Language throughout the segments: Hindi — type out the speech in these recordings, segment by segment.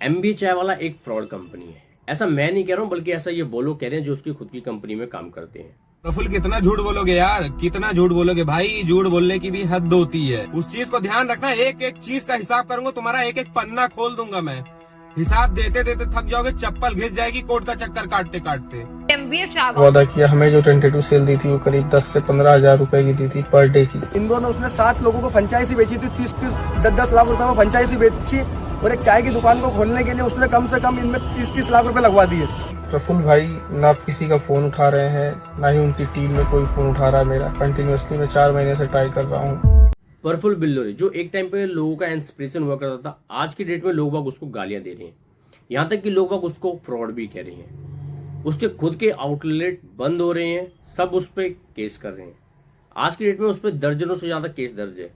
एमबी चाय वाला एक फ्रॉड कंपनी है। ऐसा मैं नहीं कह रहा हूँ, बल्कि ऐसा ये वो लोग कह रहे हैं जो उसकी खुद की कंपनी में काम करते हैं। प्रफुल्ल कितना झूठ बोलोगे यार, कितना झूठ बोलोगे भाई। झूठ बोलने की भी हद होती है। उस चीज को ध्यान रखना, एक एक चीज का हिसाब करूंगा, तुम्हारा एक एक पन्ना खोल दूंगा मैं। हिसाब देते देते थक जाओगे, चप्पल घिस जाएगी कोर्ट का चक्कर काटते काटते। एमबीए चाय वादा किया हमें, जो टेंटेटिव सेल दी थी वो करीब 10 से 15 हज़ार रुपए की दी थी पर डे की। इंदौर में उसने 7 लोगों को फ्रेंचाइजी बेची थी, 30-10 लाख रुपए में फ्रेंचाइजी बेची, और एक चाय की दुकान को खोलने के लिए उसने कम से कम इनमें 30-30 लाख रुपए लगवा दिए। प्रफुल्ल भाई ना किसी का फोन उठा रहे हैं, ना ही उनकी टीम में कोई फोन उठा रहा है मेरा। कंटिन्यूअसली मैं 4 महीने से ट्राई कर रहा हूँ। प्रफुल्ल बिल्लोरे जो एक टाइम पे लोगों का इंस्पिरेशन हुआ करता था, आज की डेट में लोग बाग उसको गालियां दे रहे हैं। यहाँ तक कि लोग बाग उसको फ्रॉड भी कह रहे हैं। उसके खुद के आउटलेट बंद हो रहे हैं, सब उस पर केस कर रहे हैं। आज की डेट में उस पर दर्जनों से ज्यादा केस दर्ज है।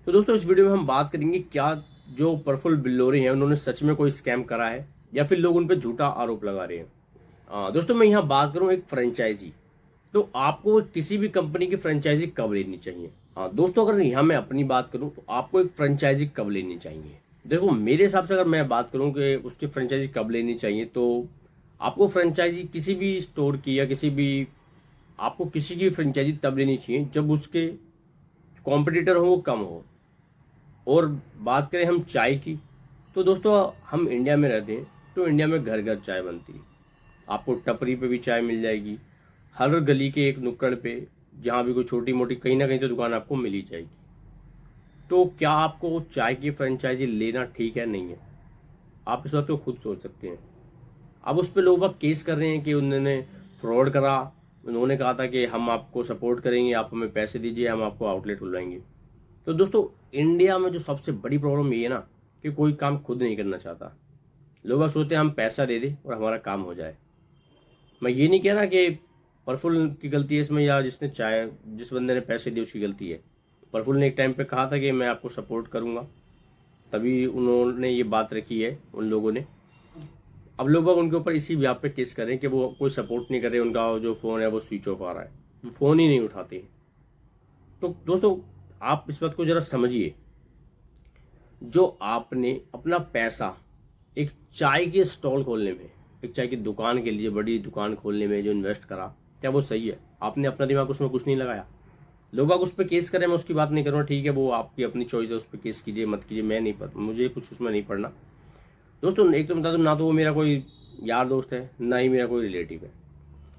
तो दोस्तों इस वीडियो में हम बात करेंगे क्या जो प्रफुल्ल बिल्लोरे हैं उन्होंने सच में कोई स्कैम करा है या फिर लोग उन पर झूठा आरोप लगा रहे हैं। दोस्तों मैं यहाँ बात करूँ एक फ्रेंचाइजी, तो आपको किसी भी कंपनी की फ्रेंचाइजी कब लेनी चाहिए। दोस्तों अगर यहाँ मैं अपनी बात करूँ तो आपको एक फ्रेंचाइजी कब लेनी चाहिए। देखो मेरे हिसाब से अगर मैं बात करूँ कि उसकी फ्रेंचाइजी कब लेनी चाहिए, तो आपको फ्रेंचाइजी किसी भी स्टोर की या आपको किसी की फ्रेंचाइजी तब लेनी चाहिए जब उसके कॉम्पिटिटर हो वो कम हो। और बात करें हम चाय की, तो दोस्तों हम इंडिया में रहते हैं, तो इंडिया में घर घर चाय बनती है। आपको टपरी पे भी चाय मिल जाएगी, हर गली के एक नुक्कड़ पे जहाँ भी कोई छोटी मोटी कहीं ना कहीं तो दुकान आपको मिल ही जाएगी। तो क्या आपको चाय की फ्रेंचाइजी लेना ठीक है नहीं है, आप इस वक्त तो खुद सोच सकते हैं। अब उस पर लोग केस कर रहे हैं कि उन्होंने फ्रॉड करा, उन्होंने कहा था कि हम आपको सपोर्ट करेंगे, आप हमें पैसे दीजिए, हम आपको आउटलेट खुलवाएंगे। तो दोस्तों इंडिया में जो सबसे बड़ी प्रॉब्लम ये है ना कि कोई काम खुद नहीं करना चाहता। लोग सोचते हैं हम पैसा दे दें और हमारा काम हो जाए। मैं ये नहीं कह रहा कि प्रफुल्ल की गलती है इसमें या जिस बंदे ने पैसे दिए उसकी गलती है। प्रफुल्ल ने एक टाइम पे कहा था कि मैं आपको सपोर्ट करूंगा, तभी उन्होंने ये बात रखी है उन लोगों ने। अब लोग उनके ऊपर इसी बात पे केस कर रहे हैं कि वो कोई सपोर्ट नहीं कर रहे, उनका जो फ़ोन है वो स्विच ऑफ आ रहा है, वो फ़ोन ही नहीं उठाते। तो दोस्तों आप इस बात को ज़रा समझिए, जो आपने अपना पैसा एक चाय के स्टॉल खोलने में, एक चाय की दुकान के लिए बड़ी दुकान खोलने में जो इन्वेस्ट करा, क्या वो सही है? आपने अपना दिमाग उसमें कुछ नहीं लगाया। लोग उस पर केस करें, मैं उसकी बात नहीं करूँगा, ठीक है वो आपकी अपनी चॉइस है, उस पर केस कीजिए मत कीजिए, मैं नहीं पता, मुझे कुछ उसमें नहीं पढ़ना। दोस्तों एक तो बता दूँ, ना तो वो मेरा कोई यार दोस्त है, ना ही मेरा कोई रिलेटिव है,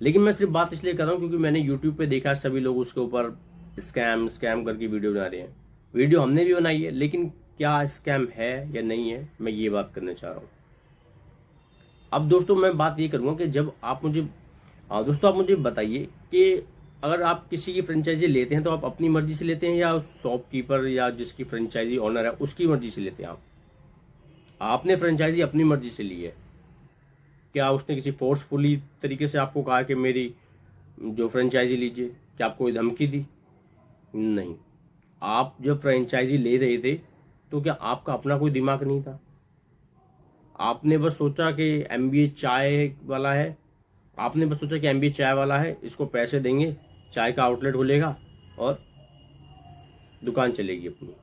लेकिन मैं सिर्फ बात इसलिए कर रहा हूँ क्योंकि मैंने यूट्यूब पे देखा सभी लोग उसके ऊपर स्कैम करके वीडियो बना रहे हैं। वीडियो हमने भी बनाई है, लेकिन क्या स्कैम है या नहीं है, मैं ये बात करना चाह रहा हूँ। अब दोस्तों मैं बात ये करूँगा कि जब आप मुझे दोस्तों आप मुझे बताइए कि अगर आप किसी की फ्रेंचाइजी लेते हैं तो आप अपनी मर्जी से लेते हैं या शॉपकीपर या जिसकी फ्रेंचाइजी ऑनर है उसकी मर्जी से लेते हैं। आपने फ्रेंचाइजी अपनी मर्जी से ली है, क्या उसने किसी फोर्सफुली तरीके से आपको कहा कि मेरी जो फ्रेंचाइजी लीजिए, क्या आपको कोई धमकी दी? नहीं। आप जब फ्रेंचाइजी ले रहे थे तो क्या आपका अपना कोई दिमाग नहीं था? आपने बस सोचा कि एमबीए चाय वाला है, आपने बस सोचा कि एमबीए चाय वाला है, इसको पैसे देंगे, चाय का आउटलेट खुलेगा और दुकान चलेगी अपनी।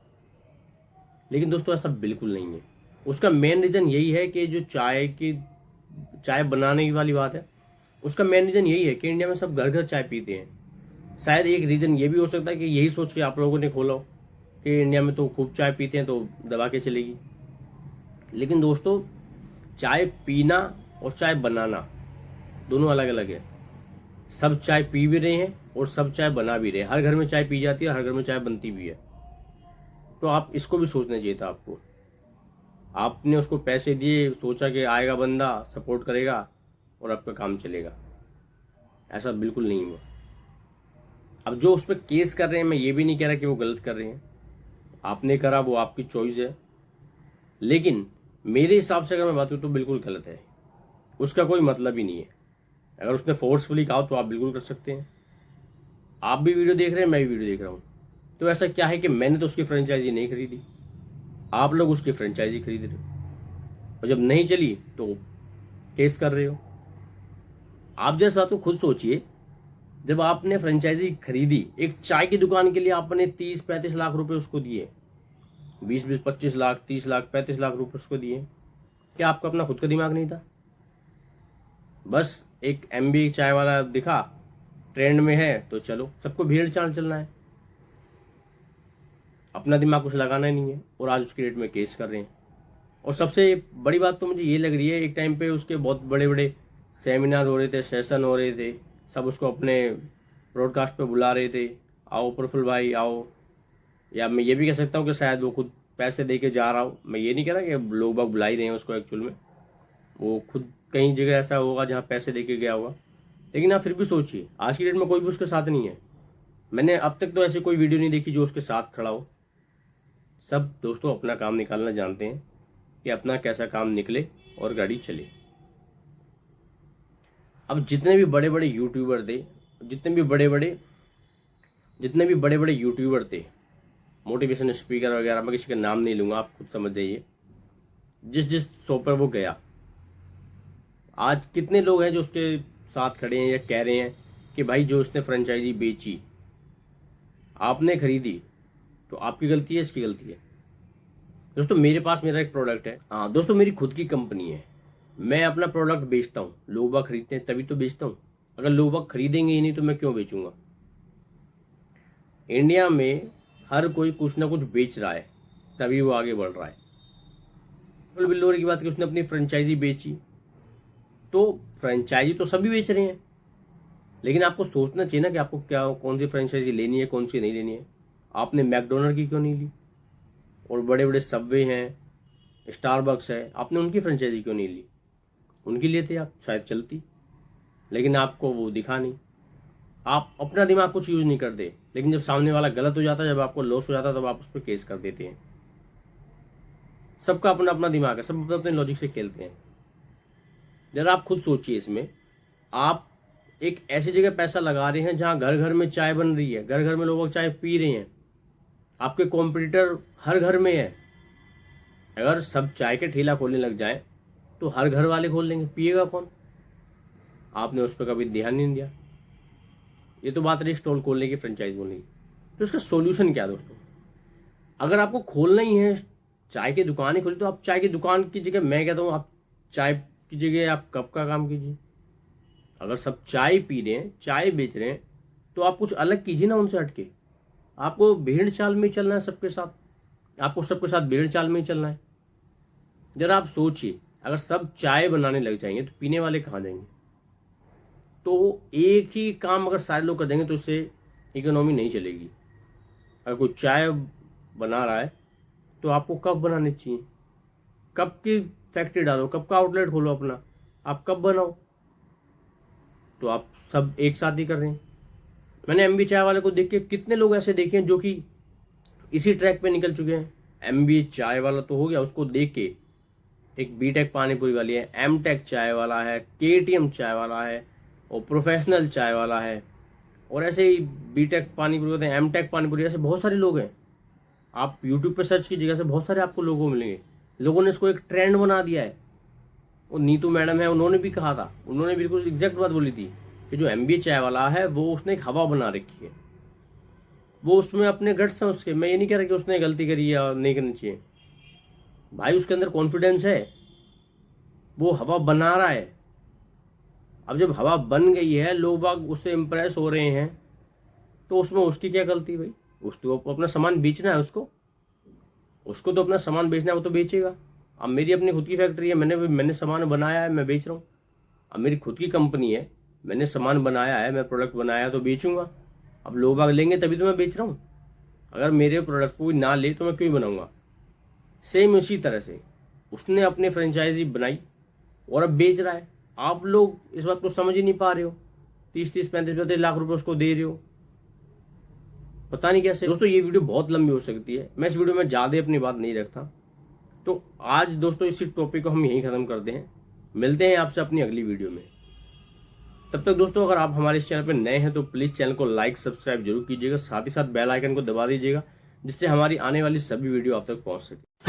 लेकिन दोस्तों ऐसा बिल्कुल नहीं है। उसका मेन रीज़न यही है कि जो चाय बनाने की वाली बात है, उसका मेन रीज़न यही है कि इंडिया में सब घर घर चाय पीते हैं। शायद एक रीज़न ये भी हो सकता है कि यही सोच के आप लोगों ने खोला हो कि इंडिया में तो खूब चाय पीते हैं तो दबा के चलेगी। लेकिन दोस्तों चाय पीना और चाय बनाना दोनों अलग अलग है। सब चाय पी भी रहे हैं और सब चाय बना भी रहे हैं। हर घर में चाय पी जाती है, हर घर में चाय बनती भी है। तो आप इसको भी सोचना चाहिए था आपको। आपने उसको पैसे दिए, सोचा कि आएगा बंदा सपोर्ट करेगा और आपका काम चलेगा। ऐसा बिल्कुल नहीं हुआ। अब जो उस पर केस कर रहे हैं, मैं ये भी नहीं कह रहा कि वो गलत कर रहे हैं, आपने करा वो आपकी चॉइस है, लेकिन मेरे हिसाब से अगर मैं बात करूँ तो बिल्कुल गलत है। उसका कोई मतलब ही नहीं है। अगर उसने फोर्सफुली कहा तो आप बिल्कुल कर सकते हैं। आप भी वीडियो देख रहे हैं, मैं भी वीडियो देख रहा हूँ, तो ऐसा क्या है कि मैंने तो उसकी फ्रेंचाइजी नहीं खरीदी, आप लोग उसकी फ्रेंचाइजी खरीद रहे हो और जब नहीं चली तो केस कर रहे हो। आप जैसे बात को खुद सोचिए, जब आपने फ्रेंचाइजी खरीदी एक चाय की दुकान के लिए, आपने 30-35 लाख रुपए उसको दिए, 20-25 लाख, 30 लाख, 35 लाख रुपए उसको दिए, क्या आपको अपना खुद का दिमाग नहीं था? बस एक MBA चाय वाला दिखा, ट्रेंड में है तो चलो, सबको भीड़ चाल चलना है, अपना दिमाग कुछ लगाना ही नहीं है, और आज उसके रेट में केस कर रहे हैं। और सबसे बड़ी बात तो मुझे ये लग रही है, एक टाइम पे उसके बहुत बड़े बड़े सेमिनार हो रहे थे, सेशन हो रहे थे, सब उसको अपने ब्रॉडकास्ट पे बुला रहे थे, आओ प्रफुल्ल भाई आओ, या मैं ये भी कह सकता हूँ कि शायद वो खुद पैसे दे के जा रहा हो। मैं ये नहीं कह रहा कि लोग बाग बुला ही रहे हैं उसको, एक्चुअल में वो खुद कहीं जगह ऐसा होगा जहाँ पैसे दे के गया होगा। लेकिन आप फिर भी सोचिए, आज की डेट में कोई भी उसके साथ नहीं है। मैंने अब तक तो ऐसी कोई वीडियो नहीं देखी जो उसके साथ खड़ा हो। सब दोस्तों अपना काम निकालना जानते हैं कि अपना कैसा काम निकले और गाड़ी चले। अब जितने भी बड़े बड़े यूट्यूबर थे, जितने भी बड़े बड़े यूट्यूबर थे, मोटिवेशन स्पीकर वगैरह, मैं किसी का नाम नहीं लूंगा, आप खुद समझ जाइए, जिस शो पर वो गया, आज कितने लोग हैं जो उसके साथ खड़े हैं या कह रहे हैं कि भाई जो उसने फ्रेंचाइजी बेची, आपने खरीदी तो आपकी गलती है, इसकी गलती है। दोस्तों मेरे पास मेरा एक प्रोडक्ट है, हाँ दोस्तों मेरी खुद की कंपनी है, मैं अपना प्रोडक्ट बेचता हूँ, लोग बाग खरीदते हैं तभी तो बेचता हूँ। अगर लोग बाग खरीदेंगे ही नहीं तो मैं क्यों बेचूंगा? इंडिया में हर कोई कुछ ना कुछ बेच रहा है, तभी वो आगे बढ़ रहा है। बिल्लोर की बात की, उसने अपनी फ्रेंचाइजी बेची, तो फ्रेंचाइजी तो सभी बेच रहे हैं, लेकिन आपको सोचना चाहिए ना कि आपको क्या, कौन सी फ्रेंचाइजी लेनी है, कौन सी नहीं लेनी है। आपने मैकडोनल्ड की क्यों नहीं ली? और बड़े बड़े सबवे हैं, स्टारबक्स है, आपने उनकी फ्रेंचाइजी क्यों नहीं ली? उनकी लेते आप शायद चलती, लेकिन आपको वो दिखा नहीं। आप अपना दिमाग कुछ यूज नहीं करते, लेकिन जब सामने वाला गलत हो जाता है, जब आपको लॉस हो जाता है, तब आप उस पर केस कर देते हैं। सबका अपना अपना दिमाग है, सब अपने लॉजिक से खेलते हैं। जरा आप खुद सोचिए, इसमें आप एक ऐसी जगह पैसा लगा रहे हैं जहां घर घर में चाय बन रही है, घर घर में लोग चाय पी रहे हैं, आपके कॉम्पिटिटर हर घर में है। अगर सब चाय के ठेला खोलने लग जाए तो हर घर वाले खोल लेंगे, पिएगा कौन? आपने उस पर कभी ध्यान नहीं दिया। ये तो बात रही स्टॉल खोलने की, फ्रेंचाइज खोलने की। तो इसका सॉल्यूशन क्या दोस्तों? अगर आपको खोलना ही है, चाय की दुकान ही खोली, तो आप चाय की दुकान की जगह, मैं कहता हूँ आप चाय की जगह आप कप का काम कीजिए। अगर सब चाय पी रहे हैं, चाय बेच रहे हैं, तो आप कुछ अलग कीजिए ना उनसे हटके। आपको भेड़ चाल में ही चलना है सबके साथ, आपको सबके साथ भेड़ चाल में ही चलना है। जरा आप सोचिए, अगर सब चाय बनाने लग जाएंगे तो पीने वाले कहाँ जाएंगे? तो एक ही काम अगर सारे लोग कर देंगे तो उससे इकोनॉमी नहीं चलेगी। अगर कोई चाय बना रहा है तो आपको कप बनाने चाहिए, कप की फैक्ट्री डालो, कप का आउटलेट खोलो अपना, आप कप बनाओ। तो आप सब एक साथ ही कर रहे हैं। मैंने MBA चाय वाले को देख के कितने लोग ऐसे देखे हैं जो कि इसी ट्रैक पे निकल चुके हैं। MBA चाय वाला तो हो गया, उसको देख के एक BTech पानीपुरी वाली है, MTech चाय वाला है, KTM चाय वाला है, और प्रोफेशनल चाय वाला है, और ऐसे ही BTech पानीपुरी होते हैं, MTech पानीपुरी, ऐसे बहुत सारे लोग हैं। आप यूट्यूब पे सर्च कीजिएगा, से बहुत सारे आपको लोगों मिलेंगे। लोगों ने इसको एक ट्रेंड बना दिया है। और नीतू मैडम है, उन्होंने भी कहा था, उन्होंने बिल्कुल एग्जैक्ट बात बोली थी कि जो MBA चाय वाला है वो उसने एक हवा बना रखी है, वो उसमें अपने गट्स हैं उसके। मैं ये नहीं कह रहा कि उसने गलती करी है और नहीं करनी चाहिए, भाई उसके अंदर कॉन्फिडेंस है, वो हवा बना रहा है। अब जब हवा बन गई है, लोग बाग उससे इम्प्रेस हो रहे हैं, तो उसमें उसकी क्या गलती भाई? उसको अपना सामान बेचना है, उसको तो अपना सामान बेचना है, वो तो बेचेगा। अब मेरी अपनी खुद की फैक्ट्री है, मैंने सामान बनाया है, मैं बेच रहा हूँ। अब मेरी खुद की कंपनी है, मैंने सामान बनाया है, मैं प्रोडक्ट बनाया तो बेचूंगा। अब लोग बाग लेंगे तभी तो मैं बेच रहा हूँ। अगर मेरे प्रोडक्ट को ना ले तो मैं क्यों बनाऊंगा? सेम उसी तरह से उसने अपनी फ्रेंचाइजी बनाई और अब बेच रहा है। आप लोग इस बात को समझ ही नहीं पा रहे हो, 30-35 लाख रुपए उसको दे रहे हो, पता नहीं कैसे। दोस्तों ये वीडियो बहुत लंबी हो सकती है, मैं इस वीडियो में ज़्यादा अपनी बात नहीं रखता। तो आज दोस्तों इसी टॉपिक को हम यहीं ख़त्म करते हैं, मिलते हैं आपसे अपनी अगली वीडियो में। तब तक दोस्तों अगर आप हमारे इस चैनल पर नए हैं तो प्लीज़ चैनल को लाइक सब्सक्राइब जरूर कीजिएगा, साथ ही साथ बेल आइकन को दबा दीजिएगा, जिससे हमारी आने वाली सभी वीडियो आप तक पहुंच सके।